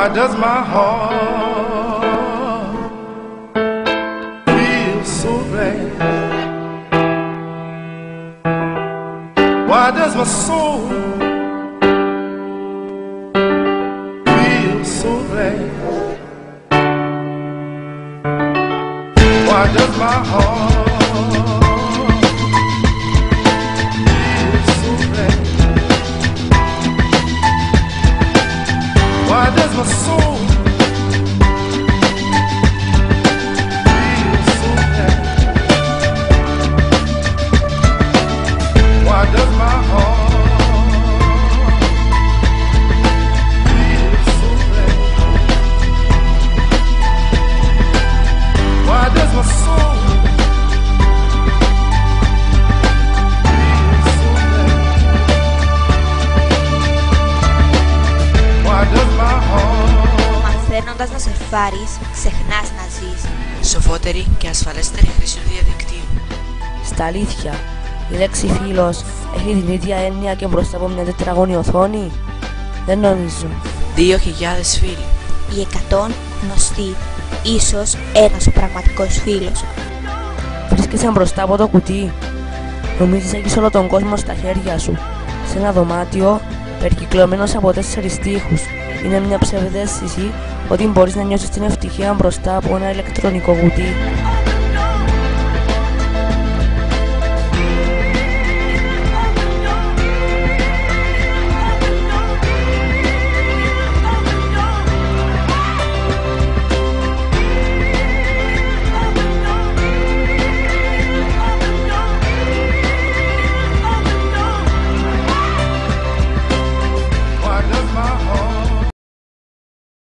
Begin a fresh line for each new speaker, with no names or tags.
Why does my heart feel so bad? Why does my soul feel so bad? Why does my heart feel so bad? Why does my soul feel so bad? Why does my heart feel so bad? Why does my soul feel so bad? Why does my heart?
Μαθαίνοντας να σερφάρεις, ξεχνάς να ζεις.
Σοφότερη και ασφαλέστερη χρήση του διαδικτύου.
Στα αλήθεια, η λέξη φίλος έχει την ίδια έννοια και μπροστά από μια τετραγωνή οθόνη? Δεν νομίζω.
2.000 φίλοι.
Οι 100 γνωστοί, ίσως ένας πραγματικός φίλος.
Βρίσκεσαι μπροστά από το κουτί. Νομίζεις έχεις όλο τον κόσμο στα χέρια σου. Σε ένα δωμάτιο περικυκλωμένος από 4 τοίχους. Είναι μια ψευδαίσθηση ότι μπορείς να νιώσεις την ευτυχία μπροστά από ένα ηλεκτρονικό κουτί.